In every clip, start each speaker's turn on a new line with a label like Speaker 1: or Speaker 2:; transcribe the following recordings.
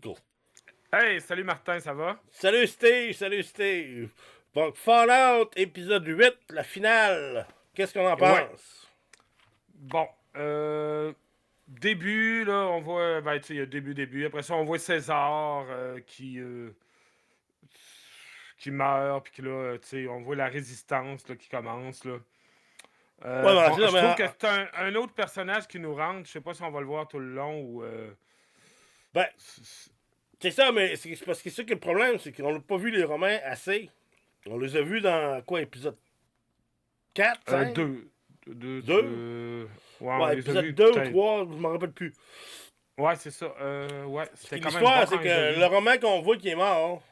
Speaker 1: Michael.
Speaker 2: Hey, salut Martin, ça va?
Speaker 1: Salut Steve. Donc, Fallout, épisode 8, la finale. Qu'est-ce qu'on en
Speaker 2: Ouais.
Speaker 1: pense?
Speaker 2: Bon, début, là, on voit, ben, tu sais, il y a début. Après ça, on voit César qui meurt, puis que là, tu sais, on voit la résistance là, qui commence, là.
Speaker 1: Ouais, ben,
Speaker 2: Bon,
Speaker 1: c'est ça,
Speaker 2: je trouve
Speaker 1: mais,
Speaker 2: que c'est un autre personnage qui nous rentre. Je sais pas si on va le voir tout le long ou.
Speaker 1: ben,
Speaker 2: c- c-
Speaker 1: c'est ça, mais c'est parce que c'est ça que le problème, c'est qu'on n'a pas vu les Romains assez. On les a vus dans, quoi, épisode 4, 5,
Speaker 2: deux. Deux.
Speaker 1: 2?
Speaker 2: Ouais, on
Speaker 1: Ouais,
Speaker 2: les a
Speaker 1: épisode
Speaker 2: vus
Speaker 1: 2 ou
Speaker 2: peut-être.
Speaker 1: 3, je m'en rappelle plus.
Speaker 2: Ouais, c'est ça. Ouais,
Speaker 1: Parce que
Speaker 2: c'était quand même bon
Speaker 1: l'histoire,
Speaker 2: quand
Speaker 1: c'est
Speaker 2: on les a
Speaker 1: que le
Speaker 2: vus.
Speaker 1: Romain qu'on voit qui est mort,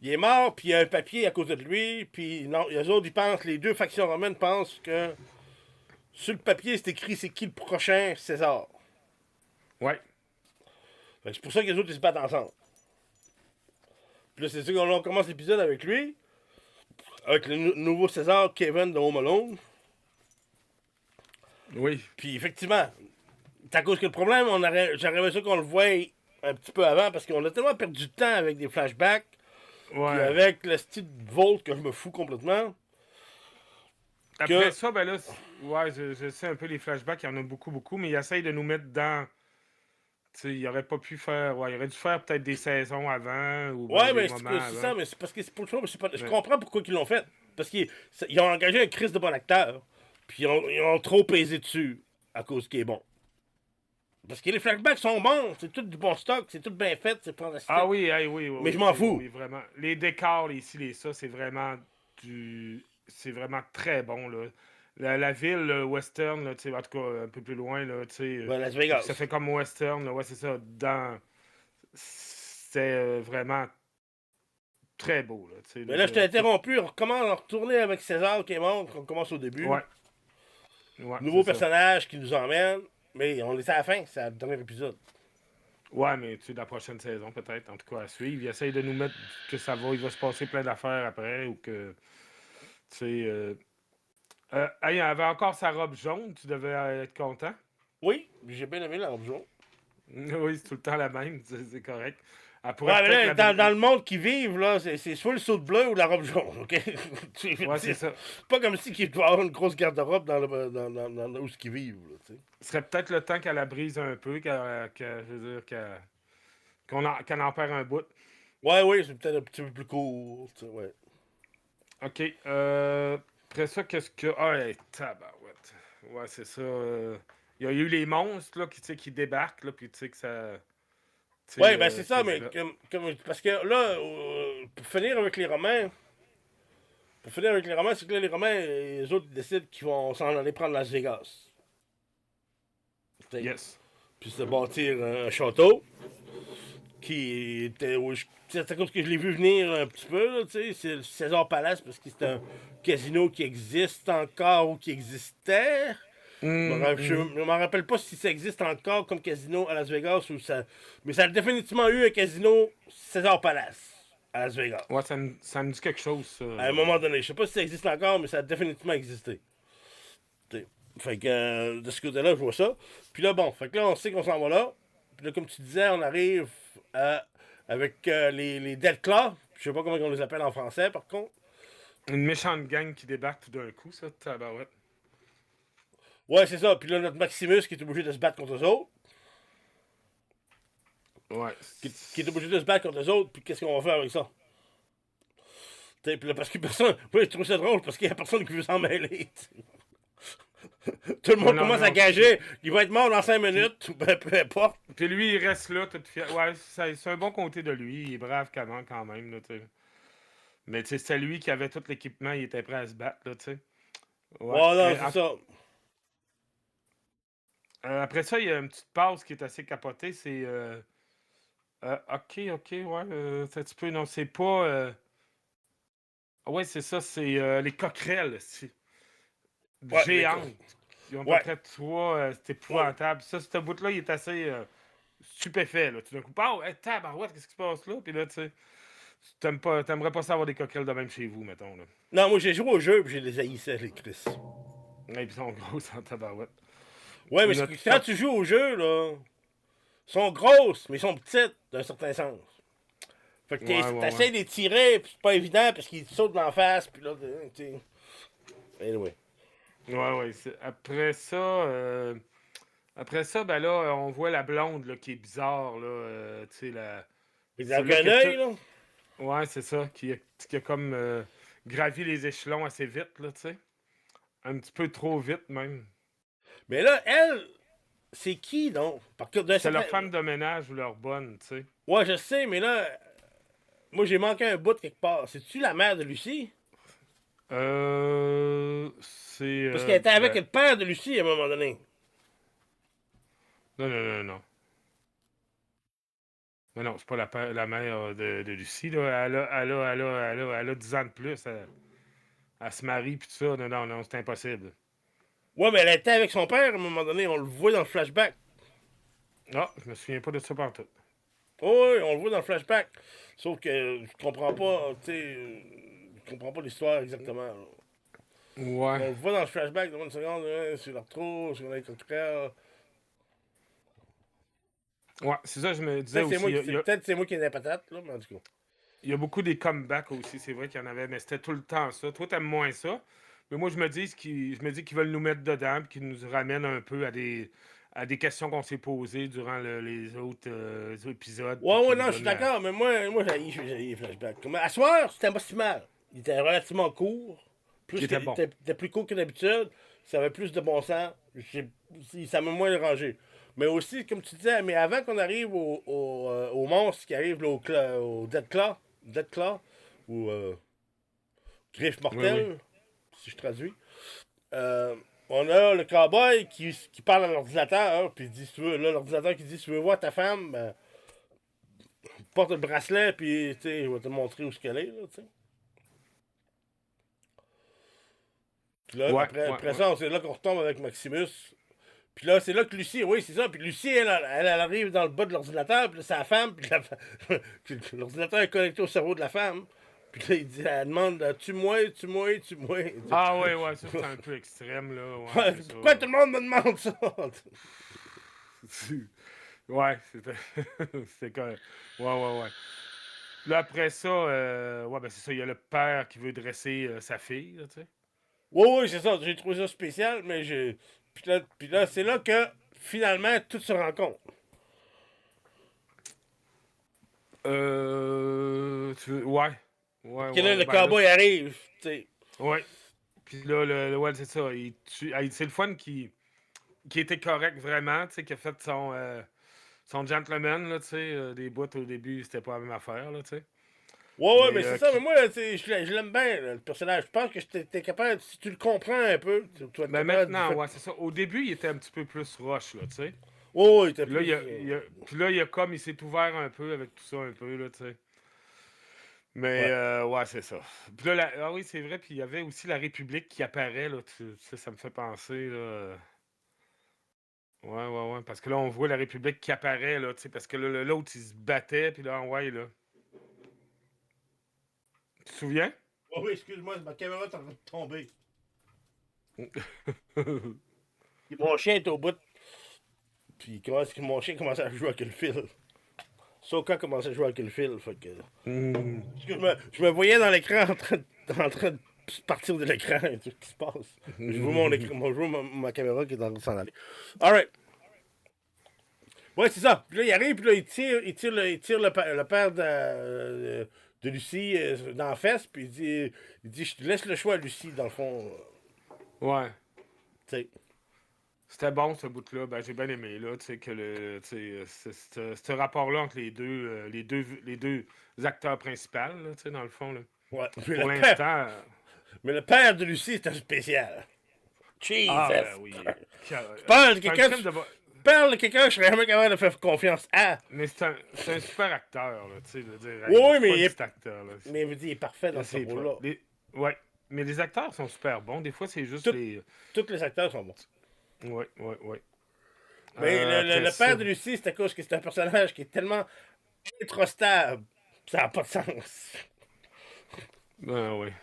Speaker 1: il est mort, puis il y a un papier à côté de lui, puis non, les autres, ils pensent, les deux factions romaines pensent que sur le papier, c'est écrit c'est qui le prochain César.
Speaker 2: Ouais.
Speaker 1: Fait que c'est pour ça que les autres, ils se battent ensemble. Puis là, c'est sûr qu'on commence l'épisode avec lui, avec le nouveau César, Kevin de Home Alone.
Speaker 2: Oui.
Speaker 1: Puis effectivement, c'est à cause que le problème, j'aurais aimé ça qu'on le voie un petit peu avant, parce qu'on a tellement perdu de temps avec des flashbacks, puis
Speaker 2: Ouais.
Speaker 1: avec le style Volt que je me fous complètement,
Speaker 2: Après
Speaker 1: que...
Speaker 2: ça, ben là, ouais, je sais un peu les flashbacks, il y en a beaucoup, mais il essaye de nous mettre dans. Tu sais, il aurait pas pu faire. Ouais, il aurait dû faire peut-être des saisons avant ou ben,
Speaker 1: Ouais,
Speaker 2: des
Speaker 1: mais
Speaker 2: moments
Speaker 1: c'est
Speaker 2: avant.
Speaker 1: ça, mais c'est parce que c'est pour ça, je
Speaker 2: Mais,
Speaker 1: comprends pourquoi ils l'ont fait. Parce qu'ils ils ont engagé un Chris de bon acteur, puis ils ont trop pesé dessus à cause qu'il est bon. Parce que les flashbacks sont bons, c'est tout du bon stock, c'est tout bien fait, c'est
Speaker 2: ah
Speaker 1: fantastique.
Speaker 2: oui, hey, oui,
Speaker 1: Mais je
Speaker 2: oui,
Speaker 1: m'en
Speaker 2: oui,
Speaker 1: fous.
Speaker 2: oui, vraiment. Les décors, les ci, les ça, c'est vraiment du. C'est vraiment très bon, là. La ville western, là, tu sais, en tout cas, un peu plus loin, là, tu sais,
Speaker 1: Ben, Las
Speaker 2: où ça
Speaker 1: Vegas.
Speaker 2: fait comme western, là, ouais, c'est ça, dans. C'est vraiment très beau, là, tu sais,
Speaker 1: Mais
Speaker 2: là,
Speaker 1: là, je t'ai
Speaker 2: tout.
Speaker 1: interrompu, on recommence à retourner avec César qui est mort, on commence au début.
Speaker 2: Ouais, ouais, c'est
Speaker 1: Nouveau
Speaker 2: ça.
Speaker 1: personnage qui nous emmène, mais on est à la fin, c'est le dernier épisode.
Speaker 2: Ouais, mais tu sais, la prochaine saison, peut-être, en tout cas, à suivre. Il essaye de nous mettre que ça va, il va se passer plein d'affaires après, ou que, tu sais... hey, elle avait encore sa robe jaune, tu devais être content.
Speaker 1: Oui, j'ai bien aimé la jaune.
Speaker 2: Oui, c'est tout le temps la même, c'est correct. Elle pourrait
Speaker 1: Ouais, mais
Speaker 2: peut-être
Speaker 1: là,
Speaker 2: la
Speaker 1: dans
Speaker 2: briser.
Speaker 1: le monde qui vivent, là, c'est soit le saut de bleu ou la robe jaune, ok?
Speaker 2: Ouais, c'est
Speaker 1: C'est
Speaker 2: ça.
Speaker 1: pas comme si il doit avoir une grosse garde-robe dans où ils vivent, là, tu sais.
Speaker 2: Ce serait peut-être le temps qu'elle la brise un peu, je veux dire, qu'elle en perd un bout.
Speaker 1: Ouais, oui, c'est peut-être un petit peu plus court, tu sais, ouais.
Speaker 2: OK. Après ça, qu'est-ce que. Ah, hey, tabarouette. Ouais, c'est ça. Il y a eu les monstres là, qui, tu sais, qui débarquent, là, puis tu sais que ça. Tu sais,
Speaker 1: Ouais, ben c'est ça,
Speaker 2: c'est
Speaker 1: mais
Speaker 2: vrai.
Speaker 1: parce que là, pour finir avec les Romains, c'est que là, les Romains, les autres décident qu'ils vont s'en aller prendre Las Vegas. Tu sais.
Speaker 2: Yes.
Speaker 1: Puis se bâtir un château qui était. C'est à cause que je l'ai vu venir un petit peu, là, tu sais. C'est le César Palace parce que c'est un casino qui existe encore ou qui existait. Je
Speaker 2: Mhm.
Speaker 1: ne m'en rappelle pas si ça existe encore comme casino à Las Vegas ou ça. Mais ça a définitivement eu un casino César Palace à Las Vegas.
Speaker 2: Ouais, ça me dit quelque chose, ça.
Speaker 1: À un moment donné. Je sais pas si ça existe encore, mais ça a définitivement existé. T'sais. Fait que de ce côté-là, je vois ça. Puis là, bon, fait que là, on sait qu'on s'en va là. Puis là, comme tu disais, on arrive avec les Dead Claws. Je sais pas comment on les appelle en français, par contre.
Speaker 2: Une méchante gang qui débarque tout d'un coup, ça, tabarouette.
Speaker 1: Ouais, c'est ça. Puis là, notre Maximus qui est obligé de se battre contre eux autres.
Speaker 2: Ouais.
Speaker 1: Qui est obligé de se battre contre eux autres. Puis qu'est-ce qu'on va faire avec ça? Puis là, parce que personne. Oui, je trouve ça drôle parce qu'il y a personne qui veut s'en mêler. Tout le
Speaker 2: Ouais,
Speaker 1: monde
Speaker 2: non,
Speaker 1: commence à
Speaker 2: non.
Speaker 1: gager. Il va être mort dans 5
Speaker 2: Puis,
Speaker 1: minutes. Ben, peu importe.
Speaker 2: puis lui, il reste là, tout fier. Ouais, c'est un bon côté de lui. Il est brave quand même, là, tu sais. Mais tu sais, c'était lui qui avait tout l'équipement, il était prêt à se battre, là, tu sais. Ouais.
Speaker 1: Ouais, non, c'est ça.
Speaker 2: Après ça, il y a une petite pause qui est assez capotée, c'est... ok, ouais, c'est un petit peu... Non, c'est pas... ouais, c'est ça, c'est les coquerelles,
Speaker 1: Ouais, les
Speaker 2: géantes. Ils ont à peu
Speaker 1: Ouais.
Speaker 2: près trois, c'est
Speaker 1: Ouais.
Speaker 2: épouvantable. Ça, ce bout-là, il est assez stupéfait, là. Tout d'un coup, oh, hey, tabarouette, qu'est-ce qui se passe là? Puis là, tu sais, t'aimerais pas savoir des coquerelles de même chez vous, mettons, là.
Speaker 1: Non, moi j'ai joué au jeu puis j'ai les haïssais, les Chris.
Speaker 2: Et puis ils sont grosses en tabarouette.
Speaker 1: Ouais, mais
Speaker 2: Puis notre
Speaker 1: quand
Speaker 2: top...
Speaker 1: tu joues au jeu, là, sont grosses, mais sont petites, d'un certain sens. Fait que t'essaies de les tirer, puis c'est pas évident, parce qu'ils te sautent dans la face, puis là, tu anyway.
Speaker 2: Ouais. Après ça, ben là, on voit la blonde là, qui est bizarre, là. Tu sais, la.
Speaker 1: Puis
Speaker 2: C'est
Speaker 1: avec
Speaker 2: là
Speaker 1: un
Speaker 2: que
Speaker 1: œil, là.
Speaker 2: Ouais, c'est ça, qui a comme gravi les échelons assez vite, là, tu sais. Un petit peu trop vite, même.
Speaker 1: Mais là, elle, c'est qui, donc? Parce que d'un
Speaker 2: C'est
Speaker 1: certain...
Speaker 2: leur femme de ménage ou leur bonne, tu sais.
Speaker 1: Ouais, je sais, mais là, moi, j'ai manqué un bout quelque part. C'est-tu la mère de Lucie?
Speaker 2: C'est.
Speaker 1: Parce qu'elle était avec
Speaker 2: Ben,
Speaker 1: le père de Lucie à un moment donné.
Speaker 2: non. Mais non, c'est pas la mère de Lucie, là. Elle a 10 ans de plus. Elle se marie, puis tout ça. Non, c'est impossible.
Speaker 1: Ouais, mais elle était avec son père à un moment donné. On le voit dans le flashback.
Speaker 2: Ah, je me souviens pas de ça partout.
Speaker 1: Oh, oui, on le voit dans le flashback. Sauf que je comprends pas, tu sais, je comprends pas l'histoire exactement. Là.
Speaker 2: Ouais.
Speaker 1: On le voit dans le flashback, dans une seconde, sur leur trou, sur les coquerelles.
Speaker 2: Ouais, c'est ça, je me disais
Speaker 1: Peut-être c'est
Speaker 2: aussi.
Speaker 1: moi, peut-être c'est moi qui ai des patates, là, mais en tout cas.
Speaker 2: Il y a beaucoup des comebacks aussi, c'est vrai qu'il y en avait, mais c'était tout le temps ça. Toi, t'aimes moins ça. Mais moi, je me dis qu'ils veulent nous mettre dedans, puis qu'ils nous ramènent un peu à des questions qu'on s'est posées durant les autres épisodes, puis
Speaker 1: Ouais,
Speaker 2: qu'ils nous
Speaker 1: non, je suis
Speaker 2: donnent la.
Speaker 1: d'accord, mais moi j'ai les flashbacks. Comme, à soir, c'était pas si mal. Il était relativement court.
Speaker 2: Qui
Speaker 1: Plus
Speaker 2: était
Speaker 1: il
Speaker 2: bon.
Speaker 1: était plus court que d'habitude. Ça avait plus de bon sens. Ça m'a moins dérangé. Mais aussi, comme tu disais, mais avant qu'on arrive au monstre qui arrive là, au Dead Claw, ou Griffe
Speaker 2: Oui.
Speaker 1: Mortelle, si je traduis, euh, on a le cowboy qui parle à l'ordinateur, puis il dit, si tu veux, là, l'ordinateur qui dit, si tu veux voir ta femme, ben, porte le bracelet, puis, tu sais, je vais te montrer où ce qu'elle est, là, tu sais. Puis là, après
Speaker 2: Ouais.
Speaker 1: ça, c'est là qu'on retombe avec Maximus. Puis là, c'est là que Lucie, oui, c'est ça. Puis Lucie, elle arrive dans le bas de l'ordinateur, puis là, c'est la femme, puis l'ordinateur est connecté au cerveau de la femme. Puis là, elle demande, tue-moi, tue-moi, tue-moi.
Speaker 2: Ah ouais, ça c'est un peu extrême, là. Ouais, c'est ça.
Speaker 1: Pourquoi tout le monde me demande ça?
Speaker 2: Ouais, c'était. C'est quand. Ouais. Là, après ça, ouais, ben c'est ça, il y a le père qui veut dresser sa fille, là, tu sais.
Speaker 1: Oui, oui, c'est ça. J'ai trouvé ça spécial, mais j'ai. Puis là c'est là que finalement tout se rencontre.
Speaker 2: Ouais.
Speaker 1: Que là, le
Speaker 2: Ben là,
Speaker 1: cowboy arrive, tu sais.
Speaker 2: ouais. Puis là, ouais, c'est ça. C'est le fun qui était correct vraiment, tu sais, qui a fait son gentleman, là, tu sais. Des bouts au début, c'était pas la même affaire, là, tu sais.
Speaker 1: Ouais,
Speaker 2: Mais
Speaker 1: mais c'est ça. Mais moi, tu sais, je l'aime bien, là, le personnage. Je pense que t'es capable, si tu le comprends un peu, tu vas être
Speaker 2: ben
Speaker 1: capable de
Speaker 2: maintenant,
Speaker 1: faire.
Speaker 2: ouais, c'est ça. Au début, il était un petit peu plus rush, là, tu sais.
Speaker 1: Oh, il était
Speaker 2: Puis là,
Speaker 1: plus.
Speaker 2: il s'est ouvert un peu avec tout ça, un peu, là, tu sais. Mais,
Speaker 1: Ouais.
Speaker 2: ouais, c'est ça. Puis là, ah oui, c'est vrai, puis il y avait aussi la République qui apparaît, là, ça me fait penser, là. Ouais, parce que là, on voit la République qui apparaît, là, tu sais, parce que là, l'autre, il se battait, puis là, ouais, là. Tu te souviens?
Speaker 1: Oh, oui, excuse-moi, ma caméra est en train de tomber. Mon chien est au bout. Puis mon chien commence à jouer avec le fil. Soka commence à jouer avec le fil. Fait que.
Speaker 2: Hmm.
Speaker 1: Parce que je me voyais dans l'écran en train de partir de l'écran et tout ce qui se passe. Je vois mon écran, je vois ma caméra qui est en train de s'en aller. Alright. Ouais, c'est ça. Puis là, il arrive, puis là, il tire le père de Lucie dans la fesse, puis il dit, je te laisse le choix à Lucie, dans le fond.
Speaker 2: Ouais.
Speaker 1: Tu sais.
Speaker 2: C'était bon, ce bout-là. Ben, j'ai bien aimé, là, tu sais, que tu sais, ce rapport-là entre les deux acteurs principaux, là, tu sais, dans le fond, là.
Speaker 1: Ouais.
Speaker 2: Pour l'instant,
Speaker 1: Mais le père de Lucie, c'est un spécial.
Speaker 2: ah, ben
Speaker 1: Jesus.
Speaker 2: oui.
Speaker 1: Tu
Speaker 2: C'est un crime de.
Speaker 1: parles de quelqu'un, je serais jamais capable de faire confiance à.
Speaker 2: Mais c'est un super acteur, là, tu sais, de dire, hey,
Speaker 1: Oui,
Speaker 2: c'est pas un
Speaker 1: mais
Speaker 2: petit acteur, là.
Speaker 1: mais il il est parfait dans
Speaker 2: Je
Speaker 1: ce
Speaker 2: sais pas.
Speaker 1: rôle-là.
Speaker 2: Ouais. Mais les acteurs sont super bons. Des fois, c'est juste
Speaker 1: Tout-
Speaker 2: les.
Speaker 1: Tous les acteurs sont bons.
Speaker 2: Ouais.
Speaker 1: Mais
Speaker 2: Après
Speaker 1: le père
Speaker 2: ça.
Speaker 1: de Lucie, c'est à cause que c'est un personnage qui est tellement introstable. Ça n'a pas de sens.
Speaker 2: Ah, ouais.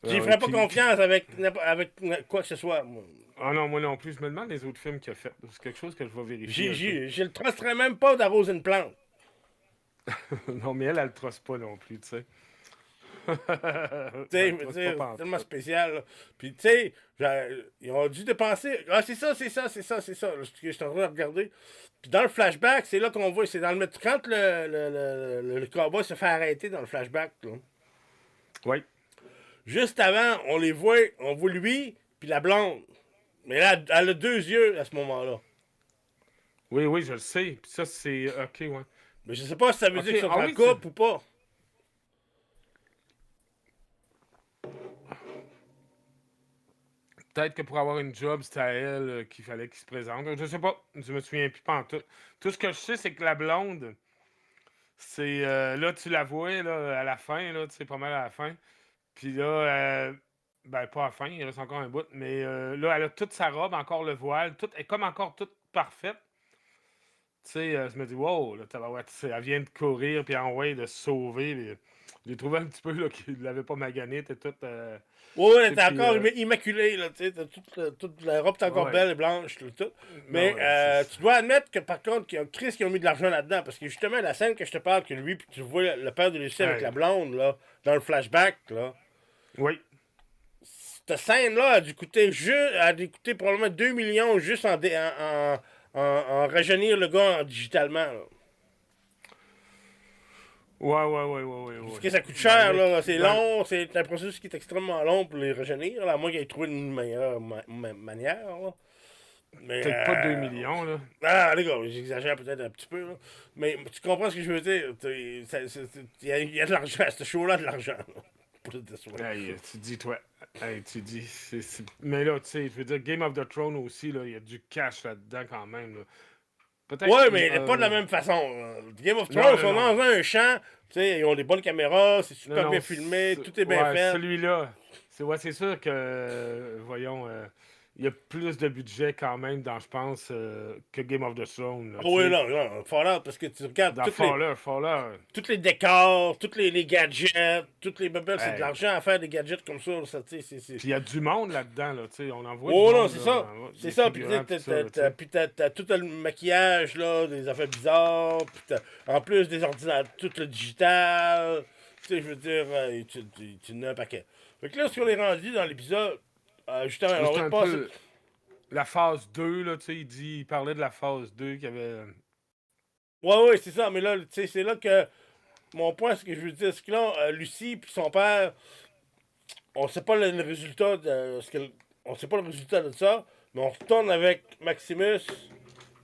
Speaker 1: J'y
Speaker 2: Ouais.
Speaker 1: ferais pas confiance avec quoi que ce soit. Moi.
Speaker 2: Ah non, moi non plus. Je me demande les autres films qu'il a fait. C'est quelque chose que je vais vérifier.
Speaker 1: Je le tracerais même pas d'arroser une plante.
Speaker 2: Non, mais elle le trosse pas non plus, tu sais.
Speaker 1: Tu sais,
Speaker 2: Elle
Speaker 1: je
Speaker 2: le
Speaker 1: veux
Speaker 2: trosse pas
Speaker 1: dire, c'est tellement
Speaker 2: pantoute.
Speaker 1: spécial. Là. Puis, tu sais, ils ont dû dépenser. Ah, c'est ça, c'est ça, c'est ça, c'est ça. Là, je suis en train de regarder. Puis, dans le flashback, c'est là qu'on voit. C'est dans le. Quand le cowboy se fait arrêter dans le flashback, là,
Speaker 2: Oui.
Speaker 1: juste avant, on voit lui, puis la blonde. Mais là, elle a deux yeux à ce moment-là.
Speaker 2: Oui, oui, je le sais. Puis ça, c'est. Ok, ouais.
Speaker 1: Mais je sais pas si ça veut dire
Speaker 2: Ok,
Speaker 1: qu'ils sont
Speaker 2: ah
Speaker 1: en
Speaker 2: oui, c'est.
Speaker 1: couple ou pas.
Speaker 2: Peut-être que pour avoir une job, c'était à elle qu'il fallait qu'il se présente. Je sais pas. Je me souviens plus pas en tout. Tout ce que je sais, c'est que la blonde, c'est. Là, tu la vois, là, à la fin, là, tu sais, pas mal à la fin. Puis là, ben, pas à la fin, il reste encore un bout. Mais là, elle a toute sa robe, encore le voile. Tout est comme encore toute parfaite. Tu sais, je me dis, wow, là, tabarouette, elle vient de courir, puis en way de se sauver. Puis, j'ai trouvé un petit peu là, qu'il l'avait pas magané, t'es tout.
Speaker 1: Ouais,
Speaker 2: Tu
Speaker 1: elle
Speaker 2: sais,
Speaker 1: était
Speaker 2: puis.
Speaker 1: encore immaculée, là, tu sais, toute la robe est encore
Speaker 2: Ouais.
Speaker 1: belle et blanche, tout.
Speaker 2: Ben
Speaker 1: Mais
Speaker 2: ouais,
Speaker 1: tu dois admettre que, par contre, qu'il y a Chris qui ont mis de l'argent là-dedans, parce que justement, la scène que je te parle, que lui, puis tu vois le père de Lucie avec la
Speaker 2: Hey.
Speaker 1: blonde, là, dans le flashback, là,
Speaker 2: Oui.
Speaker 1: cette scène-là a dû coûter probablement 2 millions juste en rajeunir le gars digitalement, là.
Speaker 2: Ouais, ouais, ouais, ouais, ouais,
Speaker 1: Parce
Speaker 2: ouais.
Speaker 1: que ça coûte
Speaker 2: Ben,
Speaker 1: cher, là, c'est
Speaker 2: ben,
Speaker 1: long, c'est un processus qui est extrêmement long pour les rajeunir, là, à moins qu'ils aient trouvé une meilleure manière, là. Mais
Speaker 2: peut-être pas 2 millions, là.
Speaker 1: ah, les gars, j'exagère peut-être un petit peu, là. Mais tu comprends ce que je veux dire? Il y a de l'argent à ce show-là, de l'argent, là, pour le dire ça.
Speaker 2: Hey, tu dis, toi. Hey, tu dis. Mais là, tu sais, je veux dire, Game of the Thrones aussi, là, il y a du cash là-dedans quand même, là. Peut-être.
Speaker 1: Ouais, mais pas de la même façon. Game of
Speaker 2: Non,
Speaker 1: Thrones
Speaker 2: non,
Speaker 1: sont
Speaker 2: non.
Speaker 1: dans un champ, tu sais, ils ont des bonnes caméras, c'est
Speaker 2: Non,
Speaker 1: super
Speaker 2: non.
Speaker 1: bien filmé, tout est bien
Speaker 2: Ouais,
Speaker 1: fait.
Speaker 2: celui-là. C'est sûr que, voyons, il y a plus de budget quand même dans, je pense, que Game of the Thrones, là,
Speaker 1: Ah
Speaker 2: tu
Speaker 1: oui,
Speaker 2: sais.
Speaker 1: non, non, Fallout, parce que tu regardes
Speaker 2: Dans Fallout, Fallout.
Speaker 1: tous les décors, tous les gadgets, toutes les bebelles, c'est de
Speaker 2: Hey.
Speaker 1: l'argent à faire des gadgets comme ça, tu sais,
Speaker 2: Puis il y a du monde là-dedans, là, tu sais. On en voit du
Speaker 1: Oh non,
Speaker 2: monde,
Speaker 1: c'est
Speaker 2: là.
Speaker 1: ça. C'est
Speaker 2: Des
Speaker 1: ça. Puis
Speaker 2: figurants, pis tout ça, là, tu sais.
Speaker 1: t'as tout le maquillage, là, des affaires bizarres. Puis en plus des ordinateurs, tout le digital. Tu sais, je veux dire, tu en as un paquet. Fait que là, ce qu'on est rendu dans l'épisode, justement,
Speaker 2: Là,
Speaker 1: on
Speaker 2: c'est
Speaker 1: va te
Speaker 2: un
Speaker 1: passer.
Speaker 2: peu la phase 2 là, tu sais. Il parlait de la phase 2 qu'il y avait.
Speaker 1: Ouais, ouais, c'est ça. Mais là, tu sais, c'est là que mon point, ce que je veux dire, c'est que là, Lucie puis son père, on sait pas le résultat de on sait pas le résultat de ça, mais on retourne avec Maximus.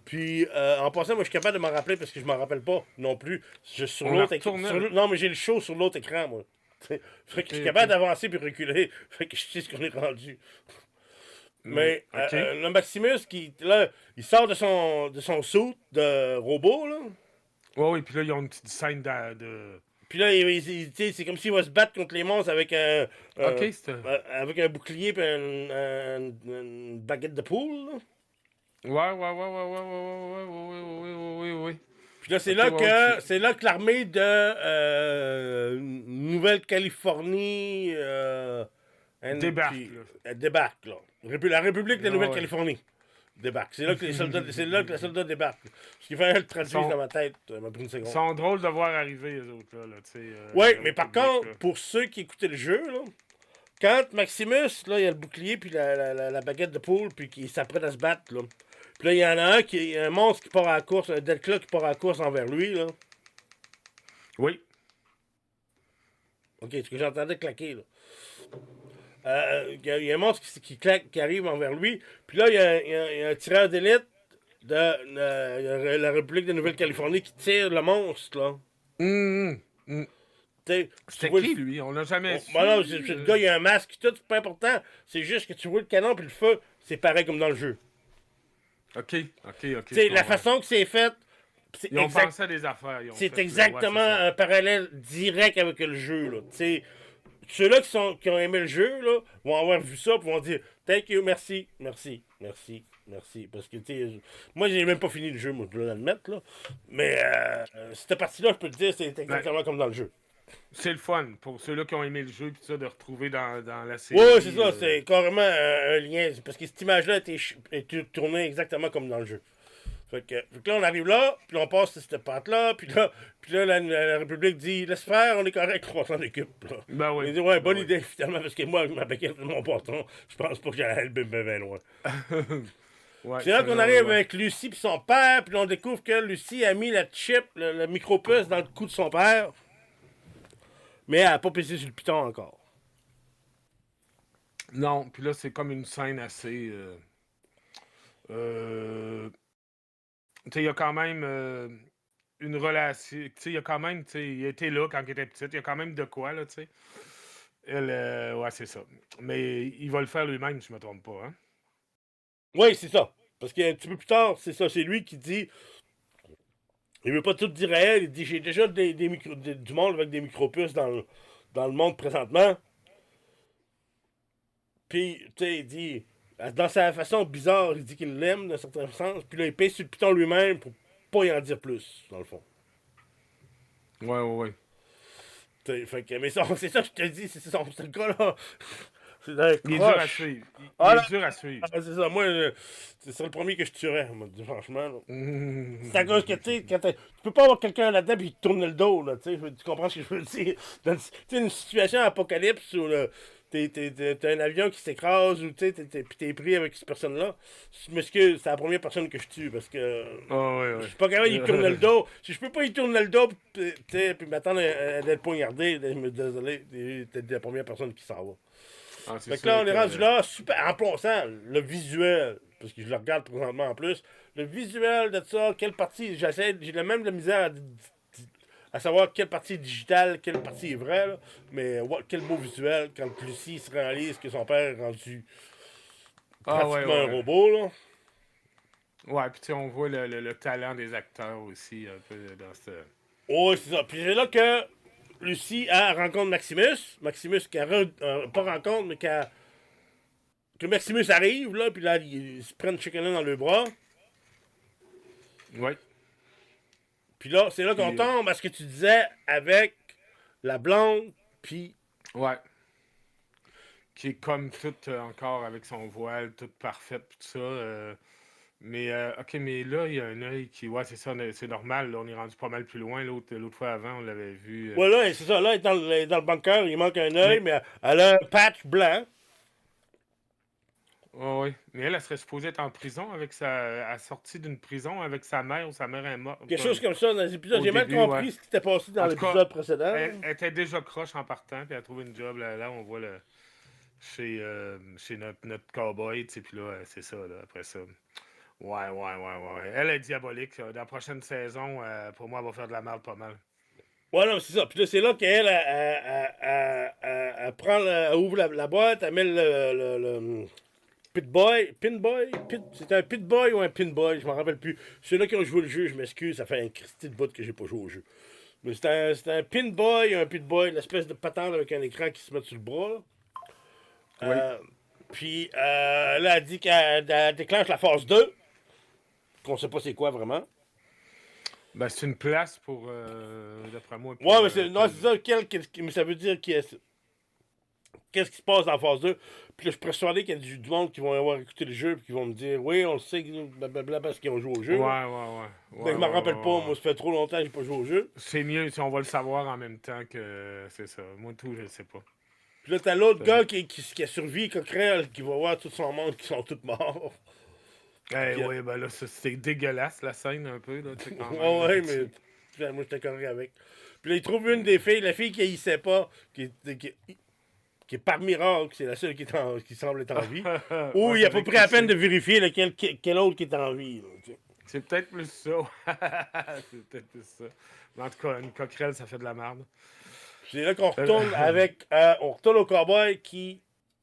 Speaker 1: Puis, en passant, moi, je suis capable de m'en rappeler parce que je m'en rappelle pas non plus. Sur
Speaker 2: On la
Speaker 1: l'autre écran.
Speaker 2: retournait, là.
Speaker 1: Non, mais j'ai le show sur l'autre écran, moi. Fait que
Speaker 2: Ok,
Speaker 1: je suis
Speaker 2: ok.
Speaker 1: capable d'avancer puis reculer. Fait que je sais ce qu'on est rendu. Mais
Speaker 2: Ok.
Speaker 1: le Maximus, là, il sort de son suit de robot, là.
Speaker 2: Ouais, oui, puis là, ils ont une petite scène
Speaker 1: Puis là, tu sais, c'est comme s'il va se battre contre les monstres
Speaker 2: Ok,
Speaker 1: euh,
Speaker 2: c'était.
Speaker 1: avec un bouclier et une baguette de poule, là.
Speaker 2: Ouais, ouais, ouais, ouais, ouais, ouais, ouais, ouais, ouais, ouais, ouais, ouais, ouais.
Speaker 1: Puis là,
Speaker 2: Ok, ouais, ouais,
Speaker 1: c'est là que l'armée de Nouvelle-Californie
Speaker 2: débarque,
Speaker 1: puis,
Speaker 2: là.
Speaker 1: elle débarque, là. La République de
Speaker 2: Ouais, ouais.
Speaker 1: Nouvelle-Californie débarque. C'est là que les soldats débarquent. Ce qui fallait le
Speaker 2: Ils
Speaker 1: traduire dans
Speaker 2: sont,
Speaker 1: ma tête, m'a pris une
Speaker 2: ils
Speaker 1: seconde.
Speaker 2: sont drôles de voir arriver, les autres, là, tu sais,
Speaker 1: Oui,
Speaker 2: la
Speaker 1: mais par
Speaker 2: République,
Speaker 1: contre,
Speaker 2: là.
Speaker 1: pour ceux qui écoutaient le jeu, là, quand Maximus, là, il y a le bouclier puis la baguette de poule, puis qu'il s'apprête à se battre, là. Puis là, il y en a un monstre qui part à la course, un Delcla qui part à la course envers lui, là.
Speaker 2: Oui.
Speaker 1: Ok, ce que j'entendais claquer, là. Il y a un monstre qui arrive envers lui. Puis là, il y a un tireur d'élite la République de Nouvelle-Californie qui tire le monstre, là.
Speaker 2: Hum.
Speaker 1: Tu
Speaker 2: C'était
Speaker 1: vois
Speaker 2: qui, lui? On l'a jamais
Speaker 1: bon, non,
Speaker 2: su.
Speaker 1: le gars, il a un masque, tout, c'est pas important. C'est juste que tu vois le canon puis le feu, c'est pareil comme dans le jeu.
Speaker 2: Ok, ok, ok,
Speaker 1: Tu
Speaker 2: je
Speaker 1: sais, la
Speaker 2: comprends.
Speaker 1: façon que c'est fait, c'est
Speaker 2: Ils ont pensé à des affaires, ils ont
Speaker 1: c'est
Speaker 2: fait. Ouais, c'est
Speaker 1: exactement
Speaker 2: ça.
Speaker 1: un parallèle direct avec le jeu, là. Tu sais, ceux-là qui ont aimé le jeu, là, vont avoir vu ça et vont dire thank you, merci, merci, merci, merci. Parce que, tu sais, moi, j'ai même pas fini le jeu, moi, je dois l'admettre, là. Mais cette partie-là, je peux te dire, c'est
Speaker 2: Ben,
Speaker 1: exactement comme dans le jeu.
Speaker 2: C'est le fun pour ceux-là qui ont aimé le jeu puis ça de retrouver dans la série.
Speaker 1: Ouais, c'est ça, c'est carrément un lien. C'est parce que cette image-là est tournée exactement comme dans le jeu. Fait que là, on arrive là, puis là, on passe cette pente-là, puis là la République dit laisse faire, on est correct, on s'en occupe. Là.
Speaker 2: Ben oui.
Speaker 1: Il dit ouais, bonne
Speaker 2: Ben
Speaker 1: idée, finalement, parce que moi, avec ma baguette et mon bâton, je pense pas que j'allais aller bien loin.
Speaker 2: oui. Ouais,
Speaker 1: C'est là qu'on
Speaker 2: non,
Speaker 1: arrive
Speaker 2: ouais.
Speaker 1: avec Lucie et son père, puis là, on découvre que Lucie a mis la chip, le micro-puce dans le cou de son père, mais elle a pas pissé sur le piton encore.
Speaker 2: Non, puis là, c'est comme une scène assez. Tu sais, il y a quand même une relation. Tu sais, il y a quand même. Tu sais, il était là quand il était petit. Il y a quand même de quoi, là, tu sais. Elle, ouais, c'est ça. Mais il va le faire lui-même, si je me trompe pas, hein.
Speaker 1: Oui, c'est ça. Parce qu'un petit peu plus tard, c'est ça, c'est lui qui dit. Il veut pas tout dire à elle, il dit j'ai déjà du monde avec des micro-puces dans le monde présentement. Puis, tu sais, il dit, dans sa façon bizarre, il dit qu'il l'aime d'un certain sens. Puis là, il pèse sur le piton lui-même pour pas y en dire plus, dans le fond.
Speaker 2: Ouais.
Speaker 1: Fait que, mais c'est ça que je te dis, c'est ça, ce gars-là. C'est un
Speaker 2: Il est dur à
Speaker 1: croche.
Speaker 2: suivre. Il
Speaker 1: Ah
Speaker 2: est dur à suivve.
Speaker 1: c'est ça, moi, c'est le premier que je tuerais, moi, franchement. Là. C'est à
Speaker 2: Mhm.
Speaker 1: cause que, tu sais, tu peux pas avoir quelqu'un là-dedans puis il te tourne le dos, là, tu sais, tu comprends ce que je veux dire? Tu sais, une situation apocalypse où t'as un avion qui s'écrase ou tu sais, pis t'es pris avec cette personne-là. Je m'excuse, c'est la première personne que je tue parce que
Speaker 2: Ah
Speaker 1: je
Speaker 2: ouais.
Speaker 1: suis pas capable d'y tourner le dos. Si je peux pas y tourner le dos, tu sais, puis m'attendre d'être poignardé, désolé, t'es la première personne qui s'en va.
Speaker 2: Ah, c'est
Speaker 1: Fait que là,
Speaker 2: sûr
Speaker 1: on est rendu
Speaker 2: que.
Speaker 1: là, super, en passant, le visuel, parce que je le regarde présentement en plus, le visuel de ça, quelle partie, j'ai même de la misère à savoir quelle partie est digitale, quelle partie est vraie, là, mais quel beau visuel quand Lucie se réalise que son père est rendu
Speaker 2: Ah ouais,
Speaker 1: pratiquement un
Speaker 2: ouais.
Speaker 1: robot, là.
Speaker 2: Ouais, puis tu sais, on voit le talent des acteurs aussi, un peu dans ce.
Speaker 1: Oh, c'est ça. Puis c'est là que Lucie rencontre Maximus. Maximus qui pas rencontre, mais que Maximus arrive, là, puis là, ils se prennent chacun dans le bras.
Speaker 2: Ouais.
Speaker 1: Puis là, c'est là qu'on
Speaker 2: Puis,
Speaker 1: tombe à ce que tu disais avec la blonde, puis.
Speaker 2: ouais. Qui est comme toute encore avec son voile, toute parfaite, pis tout ça. Mais, ok, mais là, il y a un œil qui. Ouais, c'est ça, c'est normal. Là, on est rendu pas mal plus loin. L'autre fois avant, on l'avait vu.
Speaker 1: Voilà, c'est ça. Là, elle est dans le bunker, il manque un œil,
Speaker 2: Mais,
Speaker 1: mais elle a un patch blanc.
Speaker 2: ouais. Mais elle serait supposée être en prison avec sa. Assortie d'une prison avec sa mère ou sa mère est morte.
Speaker 1: Quelque chose comme ça dans les épisodes.
Speaker 2: Au
Speaker 1: J'ai mal
Speaker 2: début, ouais.
Speaker 1: compris ce qui s'était passé dans
Speaker 2: En tout cas,
Speaker 1: l'épisode précédent.
Speaker 2: elle était déjà croche en partant, puis elle a trouvé une job là, on voit chez notre cowboy, tu sais, puis là, c'est ça, là, après ça. Ouais. Elle est diabolique. Dans la prochaine saison, pour moi, elle va faire de la merde pas mal.
Speaker 1: Ouais, non, c'est ça. Puis là, c'est là qu'elle elle prend elle ouvre la boîte, elle met le c'était un pit boy ou un pin boy, je m'en rappelle plus. Ceux-là qui ont joué le jeu, je m'excuse, ça fait un christy de bout que j'ai pas joué au jeu. Mais c'était un pin boy, un pit boy, l'espèce de patente avec un écran qui se met sur le bras. Là.
Speaker 2: Oui.
Speaker 1: Là, elle dit qu'elle déclenche la phase 2, qu'on sait pas c'est quoi vraiment.
Speaker 2: Ben, c'est une place pour, d'après moi, pour...
Speaker 1: Ouais, mais non, c'est ça, mais ça veut dire qu'est-ce qui se passe dans la phase 2. Puis là, je suis persuadé qu'il y a du monde qui vont avoir écouté le jeu, puis qui vont me dire, oui, on le sait, blablabla, parce qu'ils ont joué au jeu. Mais je m'en rappelle pas, moi, ça fait trop longtemps que j'ai pas joué au jeu.
Speaker 2: C'est mieux si on va le savoir en même temps que c'est ça. Moi, tout, je le sais pas.
Speaker 1: Puis là, t'as l'autre gars qui a survécu, Coquerel, qui va voir tout son monde qui sont tous morts.
Speaker 2: Oui, ben là, c'est dégueulasse, la scène, un peu, là, tu sais, quand même.
Speaker 1: Ouais, mais moi, j'étais correct avec. Puis là, il trouve une des filles, la fille qui haïssait pas, qui est par miracle, c'est la seule qui semble être en vie. Ou il a pas pris la peine de vérifier quel autre qui est en vie. Là,
Speaker 2: c'est peut-être plus ça. C'est peut-être plus ça. Mais en tout cas, une coquerelle, ça fait de la merde.
Speaker 1: C'est là qu'on retourne avec. On retourne au cowboy qui.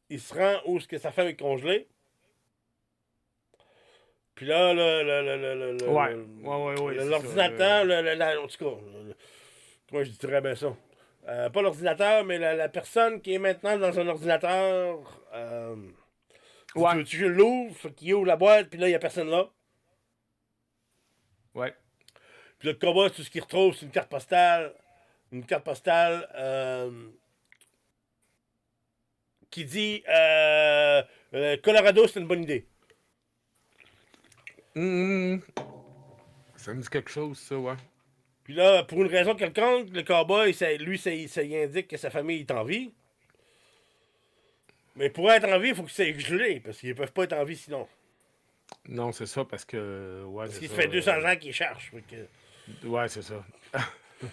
Speaker 1: Il se rend où ce que sa femme est congelée. Puis là, l'ordinateur, en tout cas, comment je dirais bien ça? Pas l'ordinateur, mais la personne qui est maintenant dans un ordinateur. Tu l'ouvres, qui ouvre la boîte, puis là, il n'y a personne là.
Speaker 2: Ouais.
Speaker 1: Puis le cowboy, tout ce qu'il retrouve, c'est une carte postale une carte postale qui dit Colorado, c'est une bonne idée.
Speaker 2: Ça me dit quelque chose, ça, ouais.
Speaker 1: Puis là, pour une raison quelconque, le cowboy, ça y indique que sa famille est en vie. Mais pour être en vie, il faut que c'est gelé, parce qu'ils peuvent pas être en vie sinon.
Speaker 2: Non, c'est ça, parce que. Ouais,
Speaker 1: Parce
Speaker 2: c'est
Speaker 1: qu'il
Speaker 2: ça.
Speaker 1: se fait 200 ans qu'ils cherchent. Fait que,
Speaker 2: Ouais, c'est ça.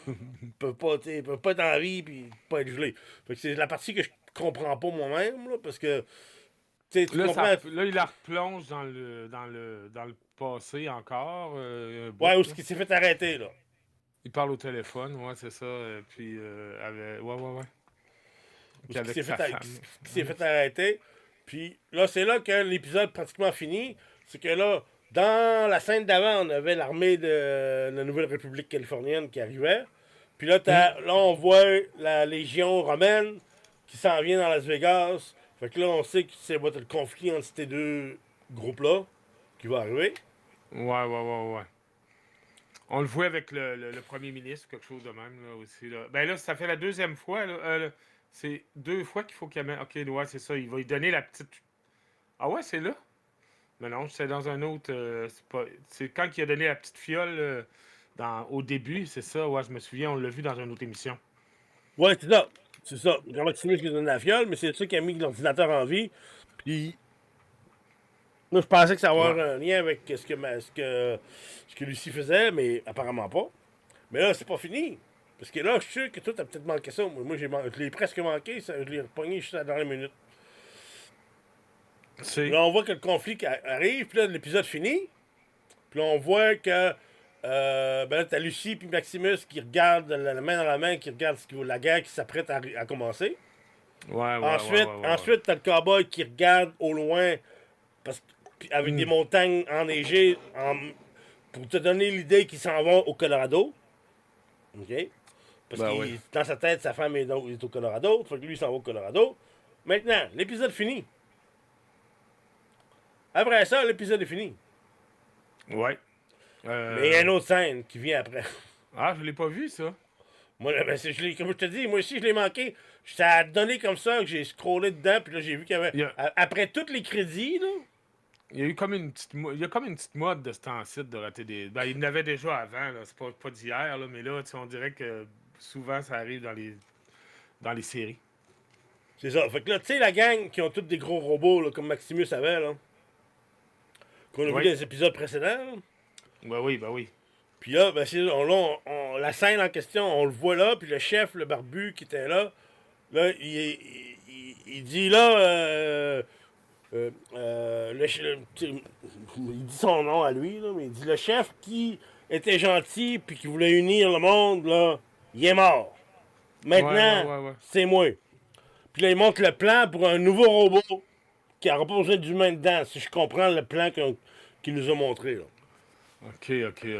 Speaker 1: ils peuvent pas être en vie puis pas être gelés. Fait que c'est la partie que je comprends pas moi-même, là, parce que tu
Speaker 2: Là,
Speaker 1: comprends.
Speaker 2: là, il la replonge dans le passé encore. Un bout,
Speaker 1: Ouais, où
Speaker 2: là.
Speaker 1: ce qui s'est fait arrêter, là.
Speaker 2: Il parle au téléphone, ouais, c'est ça. Puis, ouais, ouais, ouais.
Speaker 1: Où
Speaker 2: Puis
Speaker 1: ce qui
Speaker 2: avec
Speaker 1: s'est
Speaker 2: sa
Speaker 1: fait,
Speaker 2: femme.
Speaker 1: qui s'est fait arrêter. Puis là, c'est là que l'épisode pratiquement fini. C'est que là, dans la scène d'avant, on avait l'armée de la Nouvelle République californienne qui arrivait. Puis là, là, on voit la Légion romaine qui s'en vient dans Las Vegas. Fait que là, on sait que c'est le conflit entre ces deux groupes-là qui va arriver.
Speaker 2: Ouais, ouais, ouais, ouais. On le voit avec le premier ministre, quelque chose de même, là, aussi. Là. Ben là, ça fait la deuxième fois, là. C'est 2 fois qu'il faut qu'il amène. Ok, ouais, c'est ça. Il va lui donner la petite. Ah ouais, c'est là? Mais non, c'est dans un autre. C'est pas. C'est quand il a donné la petite fiole au début, c'est ça. Ouais, je me souviens, on l'a vu dans une autre émission.
Speaker 1: Ouais, c'est ça. C'est ça. Jean-Maximus qui donne la fiole, mais c'est ça qui a mis l'ordinateur en vie. Puis moi, je pensais que ça allait
Speaker 2: Ouais.
Speaker 1: avoir un lien avec ce que Lucie faisait, mais apparemment pas. Mais là, c'est pas fini. Parce que là, je suis sûr que toi, t'as peut-être manqué ça. Moi, je l'ai presque manqué. Je l'ai repogné juste à la dernière minute.
Speaker 2: C'est.
Speaker 1: Là, on voit que le conflit arrive, puis là, l'épisode finit. Puis là, on voit que ben là, t'as Lucie puis Maximus qui regardent la main dans la main, qui regardent la guerre qui s'apprête à commencer.
Speaker 2: Ouais, ouais,
Speaker 1: Ensuite,
Speaker 2: ouais, ouais, ouais.
Speaker 1: ensuite t'as le cowboy qui regarde au loin parce, puis avec des montagnes enneigées pour te donner l'idée qu'ils s'en vont au Colorado. OK? Parce
Speaker 2: Ben
Speaker 1: que
Speaker 2: oui.
Speaker 1: dans sa tête, sa femme est au Colorado. Fait que lui, il s'en va au Colorado. Maintenant, l'épisode fini. Après ça, l'épisode est fini.
Speaker 2: Ouais.
Speaker 1: Mais il y a une autre scène qui vient après.
Speaker 2: Ah, je l'ai pas vu, ça.
Speaker 1: Moi, là, ben, comme je te dis, moi aussi, je l'ai manqué. Ça a donné comme ça que j'ai scrollé dedans, puis là, j'ai vu qu'il y avait.
Speaker 2: Il y a,
Speaker 1: Après tous les crédits, là.
Speaker 2: il y a eu comme une petite il y a comme une petite mode de ce temps-ci de rater des. Ben, il y en avait déjà avant, là. C'est pas d'hier, là, mais là, tu sais, on dirait que souvent ça arrive dans les séries.
Speaker 1: C'est ça. Fait que là, tu sais, la gang qui ont tous des gros robots, là, comme Maximus avait, là. Qu'on a vu dans
Speaker 2: Oui.
Speaker 1: les épisodes précédents, là.
Speaker 2: Ben oui, ben oui.
Speaker 1: Puis là, ben, la scène en question, on le voit là, puis le chef, le barbu qui était là, il dit là, il dit son nom à lui, là, mais il dit le chef qui était gentil puis qui voulait unir le monde, là, il est mort. Maintenant,
Speaker 2: Ouais.
Speaker 1: c'est moi. Puis là, il montre le plan pour un nouveau robot qui n'aura pas besoin d'humain dedans, si je comprends le plan qu'il nous a montré. Là.
Speaker 2: Ok.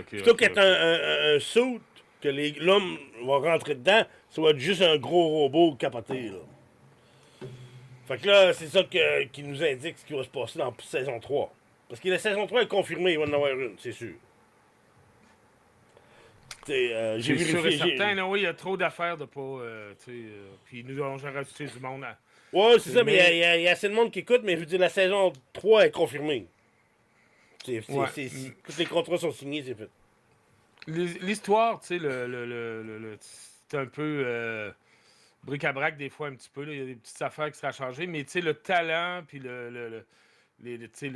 Speaker 1: Plutôt qu'être un suit que l'homme va rentrer dedans, ça va être juste un gros robot capoté. Là. Fait que là, c'est ça qui nous indique ce qui va se passer dans saison 3. Parce que la saison 3 est confirmée, il va en avoir une, c'est sûr. J'ai
Speaker 2: C'est sûr et
Speaker 1: vérifié.
Speaker 2: certain, non, oui, il y a trop d'affaires de pas. Puis nous avons rajouté du monde à.
Speaker 1: Ouais, c'est ça, mais
Speaker 2: Mais-
Speaker 1: il y a assez de monde qui écoute, mais je veux dire, la saison 3 est confirmée.
Speaker 2: Ouais.
Speaker 1: Tous les contrats sont signés, c'est fait.
Speaker 2: L'histoire, tu sais, c'est un peu bric-à-brac des fois un petit peu. Là. Il y a des petites affaires qui seraient changées, mais tu sais, le talent, puis tu sais,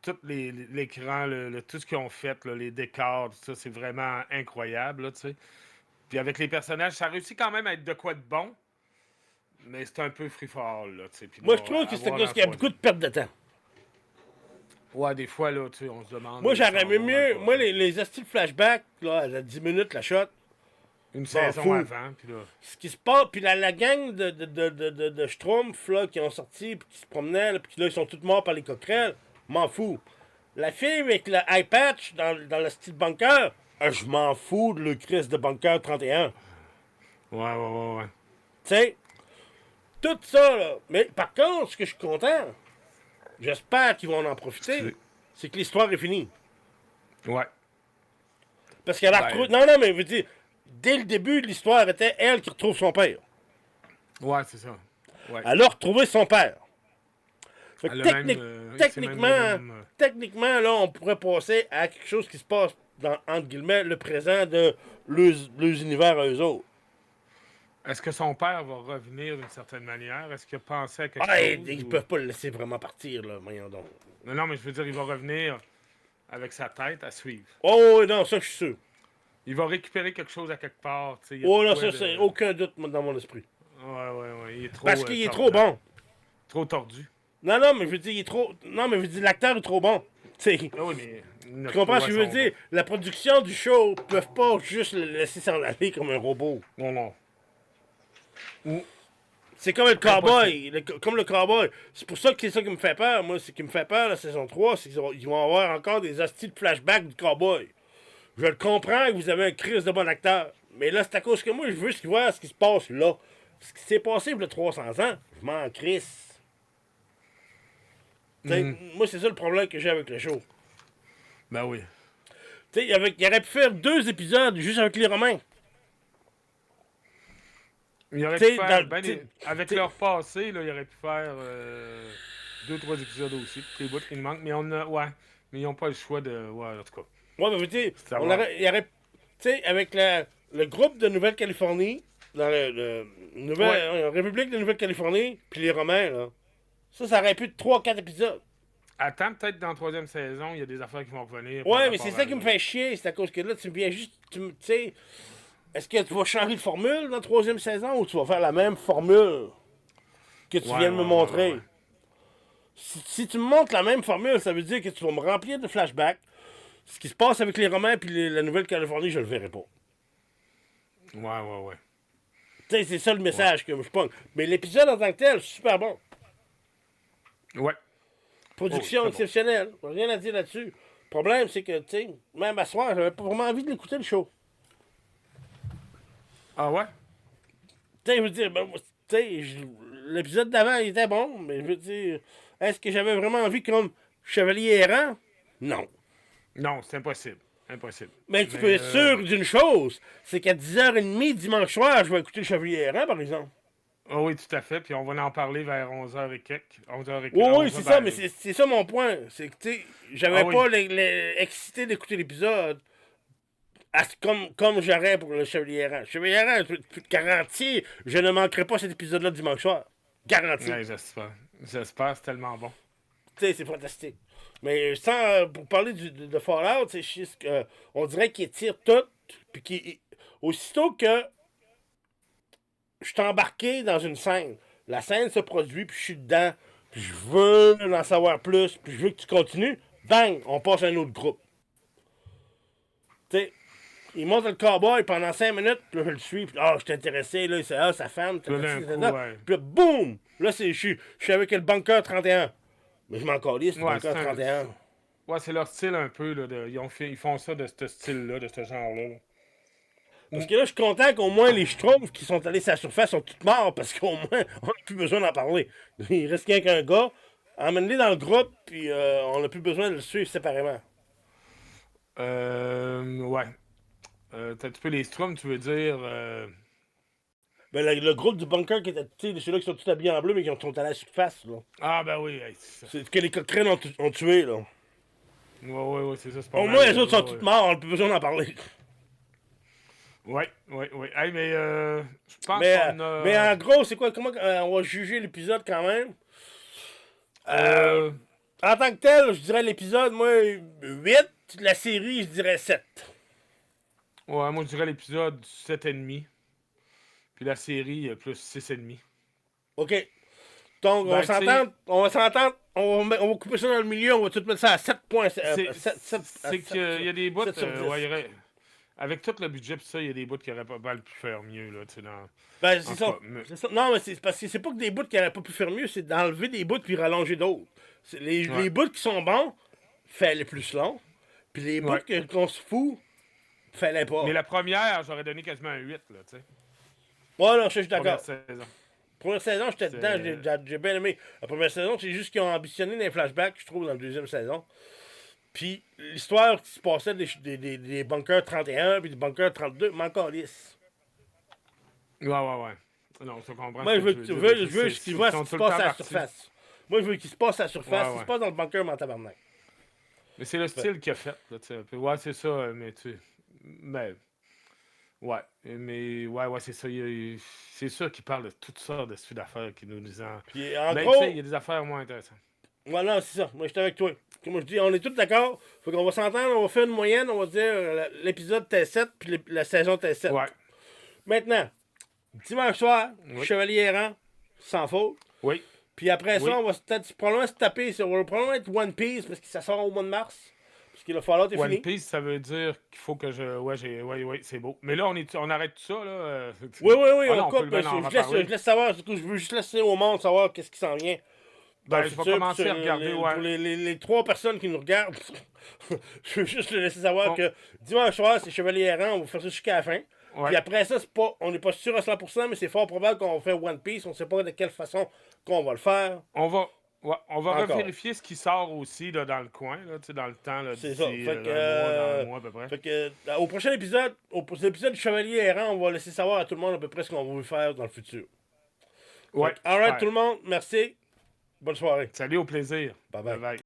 Speaker 2: tout l'écran, tout ce qu'ils ont fait, là, les décors, tout ça, c'est vraiment incroyable, là, tu sais. Puis avec les personnages, ça réussit quand même à être de quoi de bon, mais c'est un peu free-fall, là, tu sais. Puis
Speaker 1: Moi,
Speaker 2: là,
Speaker 1: je trouve que
Speaker 2: à
Speaker 1: c'est
Speaker 2: voir
Speaker 1: parce
Speaker 2: dans
Speaker 1: qu'il y a
Speaker 2: le
Speaker 1: beaucoup de perte de temps.
Speaker 2: Ouais, des fois, là, tu sais, on se demande.
Speaker 1: Moi,
Speaker 2: ils s'en
Speaker 1: j'aurais aimé
Speaker 2: vont
Speaker 1: mieux.
Speaker 2: dans le
Speaker 1: Moi,
Speaker 2: passé.
Speaker 1: les astuces flashbacks, là, à 10 minutes, la shot,
Speaker 2: Une
Speaker 1: fou.
Speaker 2: saison avant, puis là.
Speaker 1: ce qui se passe, puis la gang de Schtroumpfs, là, qui ont sorti, puis qui se promenaient, là, puis là, ils sont tous morts par les coquerelles, m'en fous. La fille avec le eye patch dans le style bunker, je m'en fous de le Chris de bunker 31.
Speaker 2: Ouais.
Speaker 1: Tu sais, tout ça, là. Mais par contre, ce que je suis content, j'espère qu'ils vont en profiter, c'est que l'histoire est finie.
Speaker 2: Ouais.
Speaker 1: Parce qu'elle a
Speaker 2: Ben,
Speaker 1: retrouvé. Non, mais je veux dire, dès le début de l'histoire, était elle qui retrouve son père.
Speaker 2: Ouais, c'est ça. Ouais.
Speaker 1: Elle a retrouvé son père. Fait que
Speaker 2: Elle a même,
Speaker 1: techniquement,
Speaker 2: même...
Speaker 1: techniquement, là, on pourrait passer à quelque chose qui se passe dans, entre guillemets, le présent de leurs univers à eux autres.
Speaker 2: Est-ce que son père va revenir d'une certaine manière? Est-ce qu'il a pensé à quelque
Speaker 1: Ah,
Speaker 2: chose?
Speaker 1: ils peuvent pas le laisser vraiment partir, là, voyons donc.
Speaker 2: Non, mais je veux dire, il va revenir avec sa tête à suivre.
Speaker 1: Oh, oui, non, ça, je suis sûr.
Speaker 2: Il va récupérer quelque chose à quelque part.
Speaker 1: Oh, là, ça, c'est aucun doute dans mon esprit.
Speaker 2: Ouais. Il est trop,
Speaker 1: Parce qu'il est trop bon.
Speaker 2: Trop tordu.
Speaker 1: Non, mais je veux dire, il est trop. Non, mais je veux dire, l'acteur est trop bon. T'sais.
Speaker 2: Ah oui, mais.
Speaker 1: Tu comprends ce que je veux dire? La production du show ne peuvent pas juste le laisser s'en aller comme un robot.
Speaker 2: Non.
Speaker 1: C'est comme le cowboy. Comme le cowboy. C'est pour ça que c'est ça qui me fait peur. Moi, ce qui me fait peur, la saison 3, c'est qu'ils vont avoir encore des hosties de flashbacks du cowboy. Je le comprends que vous avez un crise de bon acteur. Mais là, c'est à cause que moi, je veux voir ce qui se passe là. Ce qui s'est passé il y a 300 ans, je m'en crisse. Moi, c'est ça le problème que j'ai avec le show.
Speaker 2: Ben oui.
Speaker 1: Tu sais, il aurait pu faire 2 épisodes juste avec les Romains.
Speaker 2: Il aurait pu faire, avec leur passé, là, il aurait pu faire 2-3 épisodes aussi. Les bouts qui nous manquent, mais mais ils n'ont pas le choix de. Ouais, en tout cas.
Speaker 1: Ouais, mais tu sais, il y aurait. Tu sais, avec le groupe de Nouvelle-Californie, dans la République de Nouvelle-Californie, puis les Romains, là. Ça aurait pu être 3-4 épisodes.
Speaker 2: Attends, peut-être dans la 3e saison, il y a des affaires qui vont revenir.
Speaker 1: Ouais, mais c'est ça qui me fait chier, c'est à cause que là, tu viens juste. Tu sais, est-ce que tu vas changer de formule dans la 3e saison ou tu vas faire la même formule que tu viens de me montrer? Si tu me montres la même formule, ça veut dire que tu vas me remplir de flashbacks. Ce qui se passe avec les Romains et la Nouvelle-Californie, je le verrai pas.
Speaker 2: Ouais.
Speaker 1: Tu sais, c'est ça le message que je pogne. Mais l'épisode en tant que tel, super bon.
Speaker 2: Ouais.
Speaker 1: Production exceptionnelle. Rien à dire là-dessus. Le problème, c'est que, tu sais, même à soir, j'avais pas vraiment envie de l'écouter le show.
Speaker 2: Ah ouais?
Speaker 1: Tu sais, je veux dire, l'épisode d'avant, il était bon, mais je veux dire, est-ce que j'avais vraiment envie comme Chevalier errant? Non.
Speaker 2: Non, c'est impossible.
Speaker 1: Mais tu peux être sûr d'une chose, c'est qu'à 10h30 dimanche soir, je vais écouter le Chevalier errant, par exemple.
Speaker 2: Oh oui, tout à fait. Puis on va en parler vers 11h et quelques. 11h et quelques.
Speaker 1: Oui, c'est ça, mais c'est ça mon point. C'est que, tu sais, j'avais pas excité d'écouter l'épisode comme j'aurais pour le Chevalier errant. Le Chevalier errant, je peux te garantir, je ne manquerai pas cet épisode-là dimanche soir. Garanti.
Speaker 2: Ouais, j'espère, c'est tellement bon.
Speaker 1: Tu sais, c'est fantastique. Mais sans pour parler de Fallout, on dirait qu'il tire tout, puis aussitôt que je suis embarqué dans une scène, la scène se produit, puis je suis dedans, puis je veux en savoir plus, puis je veux que tu continues, bang, on passe à un autre groupe. Tu sais, il monte le cowboy pendant 5 minutes, puis là, je le suis, puis je suis intéressé, là, c'est sa femme, puis là, boum, là, je suis avec le bunker 31. Mais je m'en calisse, le bunker 31.
Speaker 2: Ouais, c'est leur style un peu, là, ils font ça de ce style-là, de ce genre-là. Là.
Speaker 1: Parce que là, je suis content qu'au moins les Schtroumpfs qui sont allés sur la surface sont tous morts, parce qu'au moins, on n'a plus besoin d'en parler. Il reste qu'un gars, emmène-les dans le groupe, puis on n'a plus besoin de le suivre séparément.
Speaker 2: Ouais. T'as un peu les Schtroumpfs, tu veux dire...
Speaker 1: Ben, le groupe du bunker qui était, tu sais, ceux-là qui sont tous habillés en bleu, mais qui sont allés à la surface, là.
Speaker 2: Ah, ben oui, c'est ça.
Speaker 1: C'est que les coquerines ont tué, là.
Speaker 2: Ouais, c'est ça, c'est pas
Speaker 1: au
Speaker 2: mal.
Speaker 1: moins, les autres sont tous morts, on n'a plus besoin d'en parler.
Speaker 2: Ouais. Hey, mais je pense qu'on a...
Speaker 1: Mais en gros, c'est quoi? Comment on va juger l'épisode quand même? En tant que tel, je dirais l'épisode, moi, 8. La série, je dirais 7.
Speaker 2: Ouais, moi, je dirais l'épisode 7,5. Puis la série, plus 6,5.
Speaker 1: OK. Donc, on va s'entendre. On va couper ça dans le milieu, on va tout mettre ça à 7 points.
Speaker 2: C'est qu'il y a des bouts... avec tout le budget pis ça, il y a des bouts qui auraient pas mal pu faire mieux, là, tu sais, dans...
Speaker 1: Ben, c'est ça. Non, mais c'est parce que c'est pas que des bouts qui auraient pas pu faire mieux, c'est d'enlever des bouts puis rallonger d'autres. Les bouts qui sont bons, fallait plus long. Puis les bouts qu'on se fout, fallait pas.
Speaker 2: Mais la première, j'aurais donné quasiment un 8, là, tu sais.
Speaker 1: Ouais, non, je suis d'accord.
Speaker 2: Première
Speaker 1: saison, j'étais dedans, j'ai bien aimé. La première saison, c'est juste qu'ils ont ambitionné les flashbacks, je trouve, dans la deuxième saison. Puis l'histoire qui se passait des bunkers 31 puis des bunkers 32, m'en calisse.
Speaker 2: Ouais. Non, je comprends.
Speaker 1: Moi, je veux qu'il se passe à la
Speaker 2: partis.
Speaker 1: surface. Moi, je veux qu'il se passe à la surface.
Speaker 2: Ouais.
Speaker 1: Il se passe dans le bunker, mon tabarnak.
Speaker 2: Mais c'est le style qu'il a fait, là, tu sais, un peu. Ouais, c'est ça, mais tu sais. Mais. Ouais, mais ouais, c'est ça. C'est sûr qu'il parle de toutes sortes de suites d'affaires qui nous disent.
Speaker 1: Puis, en
Speaker 2: Mais
Speaker 1: gros,
Speaker 2: tu sais, il y a des affaires moins intéressantes.
Speaker 1: voilà, c'est ça. Moi, j'étais avec toi. Comme je dis, on est tous d'accord. Faut qu'on va s'entendre, on va faire une moyenne, on va dire l'épisode T7 puis la saison T7.
Speaker 2: Ouais.
Speaker 1: Maintenant, dimanche soir,
Speaker 2: Oui.
Speaker 1: Chevalier errant, sans faute.
Speaker 2: Oui.
Speaker 1: Puis après ça,
Speaker 2: Oui.
Speaker 1: on va peut-être probablement se taper. On va probablement être One Piece parce que ça sort au mois de mars. Parce que le Fallout est
Speaker 2: One
Speaker 1: fini.
Speaker 2: Piece, ça veut dire qu'il faut que je. Ouais, c'est beau. Mais là, on arrête tout ça, là.
Speaker 1: Oui,
Speaker 2: Ah non,
Speaker 1: on
Speaker 2: on peut
Speaker 1: coupe.
Speaker 2: bien en
Speaker 1: Je
Speaker 2: reparler.
Speaker 1: laisse savoir. Du coup, je veux juste laisser au monde savoir qu'est-ce qui s'en vient. Dans
Speaker 2: Ben,
Speaker 1: le
Speaker 2: je vais
Speaker 1: futur,
Speaker 2: commencer
Speaker 1: pour
Speaker 2: à regarder, ouais.
Speaker 1: Pour les 3 personnes qui nous regardent, je veux juste le laisser savoir
Speaker 2: Bon.
Speaker 1: que dimanche soir, c'est Chevalier errant. On va faire ça jusqu'à la fin.
Speaker 2: Ouais.
Speaker 1: Puis après ça, on n'est pas sûr à 100%, mais c'est fort probable qu'on va faire One Piece. On ne sait pas de quelle façon qu'on va le faire.
Speaker 2: On va
Speaker 1: Encore.
Speaker 2: revérifier ce qui sort aussi là, dans le coin, là, dans le temps, là,
Speaker 1: C'est
Speaker 2: d'ici
Speaker 1: ça. Fait que,
Speaker 2: dans un mois à peu près.
Speaker 1: Fait que, au prochain épisode, l'épisode du Chevalier errant, on va laisser savoir à tout le monde à peu près ce qu'on va faire dans le futur.
Speaker 2: Ouais.
Speaker 1: Alright,
Speaker 2: super.
Speaker 1: tout le monde, merci. Bonne soirée.
Speaker 2: Salut, au plaisir.
Speaker 1: Bye bye.
Speaker 2: Bye.